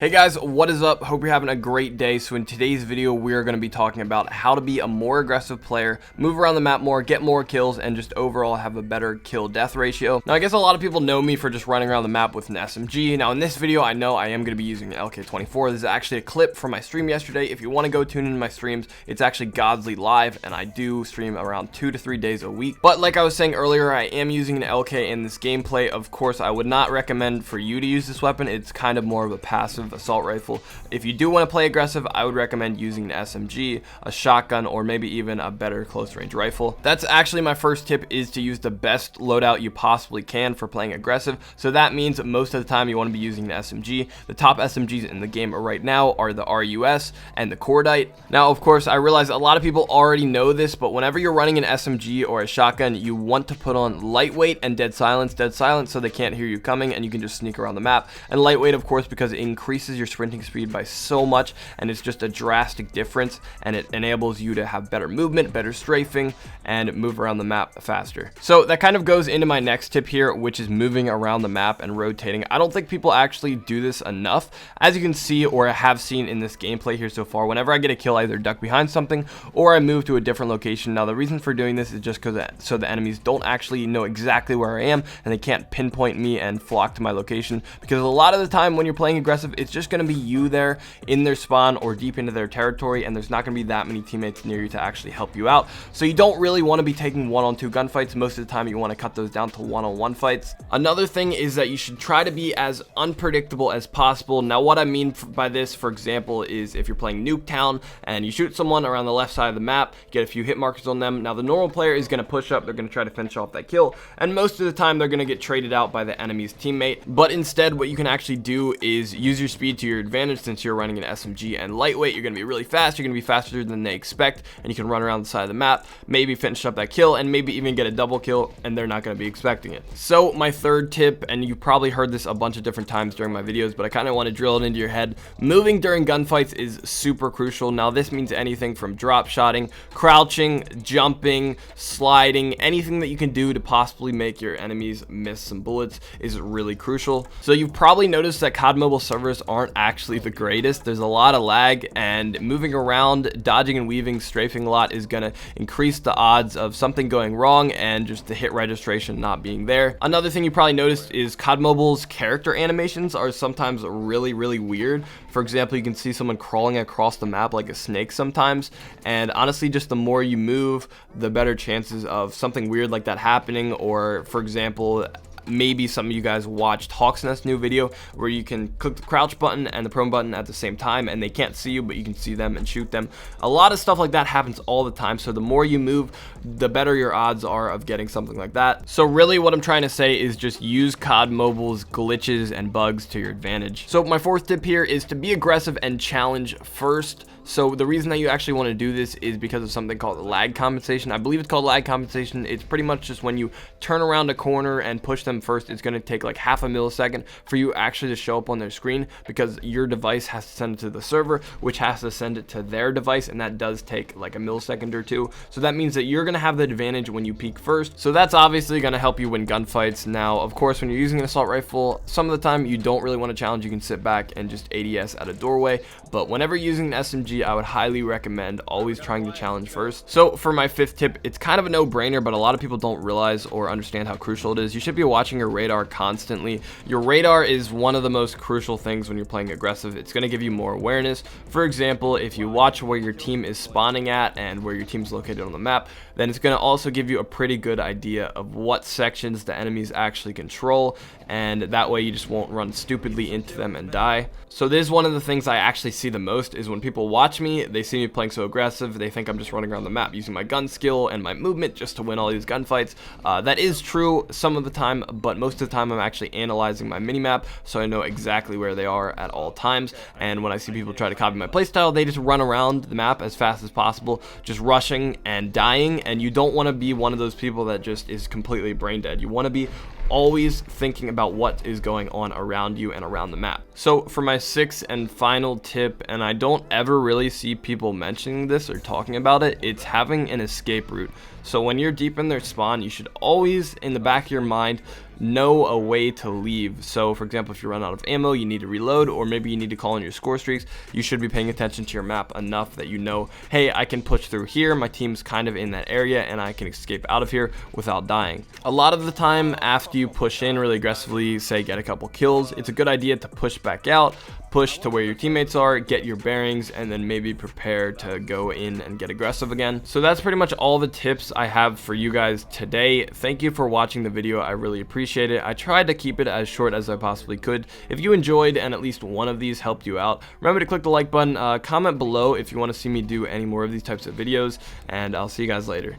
Hey guys, what is up? Hope you're having a great day. So in today's video, we are going to be talking about how to be a more aggressive player, move around the map more, get more kills, and just overall have a better kill-death ratio. Now, I guess a lot of people know me for just running around the map with an SMG. Now, in this video, I know I am going to be using an LK24. This is actually a clip from my stream yesterday. If you want to go tune into my streams, it's actually Godly Live, and I do stream around 2 to 3 days a week. But like I was saying earlier, I am using an LK in this gameplay. Of course, I would not recommend for you to use this weapon. It's kind of more of a passive assault rifle. If you do want to play aggressive, I would recommend using an SMG, a shotgun, or maybe even a better close range rifle. That's actually my first tip, is to use the best loadout you possibly can for playing aggressive. So that means most of the time you want to be using an SMG. The top SMGs in the game right now are the RUS and the cordite. Now, of course, I realize a lot of people already know this, but whenever you're running an SMG or a shotgun, you want to put on lightweight and dead silence so they can't hear you coming and you can just sneak around the map. And lightweight, of course, because it increases your sprinting speed by so much, and it's just a drastic difference, and it enables you to have better movement, better strafing, and move around the map faster. So that kind of goes into my next tip here, which is moving around the map and rotating. I don't think people actually do this enough. As you can see, or have seen in this gameplay here so far, whenever I get a kill, I either duck behind something or I move to a different location. Now, the reason for doing this is just because so the enemies don't actually know exactly where I am, and they can't pinpoint me and flock to my location, because a lot of the time when you're playing aggressive, it's just going to be you there in their spawn or deep into their territory, and there's not going to be that many teammates near you to actually help you out. So you don't really want to be taking one-on-two gunfights. Most of the time you want to cut those down to one-on-one fights. Another thing is that you should try to be as unpredictable as possible. Now, what I mean by this, for example, is if you're playing Nuketown and you shoot someone around the left side of the map, get a few hit markers on them. Now, the normal player is going to push up, they're going to try to finish off that kill, and most of the time they're going to get traded out by the enemy's teammate. But instead, what you can actually do is use your speed to your advantage. Since you're running an SMG and lightweight, you're going to be really fast, you're going to be faster than they expect, and you can run around the side of the map, maybe finish up that kill, and maybe even get a double kill, and they're not going to be expecting it. So my third tip, and you probably heard this a bunch of different times during my videos, but I kind of want to drill it into your head: moving during gunfights is super crucial. Now, this means anything from drop shotting, crouching, jumping, sliding, anything that you can do to possibly make your enemies miss some bullets is really crucial. So you've probably noticed that COD mobile servers aren't actually the greatest. There's a lot of lag, and moving around, dodging and weaving, strafing a lot is going to increase the odds of something going wrong and just the hit registration not being there. Another thing you probably noticed is COD Mobile's character animations are sometimes really weird. For example, you can see someone crawling across the map like a snake sometimes, and honestly, just the more you move, the better chances of something weird like that happening. Or, for example, maybe some of you guys watched Hawk's Nest new video where you can click the crouch button and the prone button at the same time, and they can't see you, but you can see them and shoot them. A lot of stuff like that happens all the time, so the more you move, the better your odds are of getting something like that. So really what I'm trying to say is just use COD Mobile's glitches and bugs to your advantage. So my fourth tip here is to be aggressive and challenge first. So the reason that you actually want to do this is because of something called lag compensation. I believe it's called lag compensation. It's pretty much just when you turn around a corner and push them first, it's going to take like half a millisecond for you actually to show up on their screen, because your device has to send it to the server, which has to send it to their device, and that does take like a millisecond or two. So that means that you're going to have the advantage when you peek first. So that's obviously going to help you win gunfights. Now, of course, when you're using an assault rifle, some of the time you don't really want to challenge. You can sit back and just ADS at a doorway. But whenever using an SMG, I would highly recommend always trying to challenge first. So for my fifth tip, it's kind of a no-brainer, but a lot of people don't realize or understand how crucial it is. You should be watching your radar constantly. Your radar is one of the most crucial things when you're playing aggressive. It's going to give you more awareness. For example, if you watch where your team is spawning at and where your team's located on the map, then it's going to also give you a pretty good idea of what sections the enemies actually control, and that way you just won't run stupidly into them and die. So this is one of the things I actually see the most, is when people watch me, they see me playing so aggressive, they think I'm just running around the map using my gun skill and my movement just to win all these gunfights. That is true some of the time, but most of the time I'm actually analyzing my minimap, so I know exactly where they are at all times. And when I see people try to copy my playstyle, they just run around the map as fast as possible, just rushing and dying, and you don't want to be one of those people that just is completely brain dead. You want to be always thinking about what is going on around you and around the map. So for my sixth and final tip, and I don't ever really see people mentioning this or talking about it, it's having an escape route. So when you're deep in their spawn, you should always, in the back of your mind, know a way to leave. So for example, if you run out of ammo, you need to reload, or maybe you need to call in your score streaks, you should be paying attention to your map enough that you know, hey, I can push through here, my team's kind of in that area, and I can escape out of here without dying. A lot of the time, after you push in really aggressively, say get a couple kills, it's a good idea to push back out, push to where your teammates are, get your bearings, and then maybe prepare to go in and get aggressive again. So that's pretty much all the tips I have for you guys today. Thank you for watching the video. I really appreciate it. I tried to keep it as short as I possibly could. If you enjoyed and at least one of these helped you out, remember to click the like button, comment below if you want to see me do any more of these types of videos, and I'll see you guys later.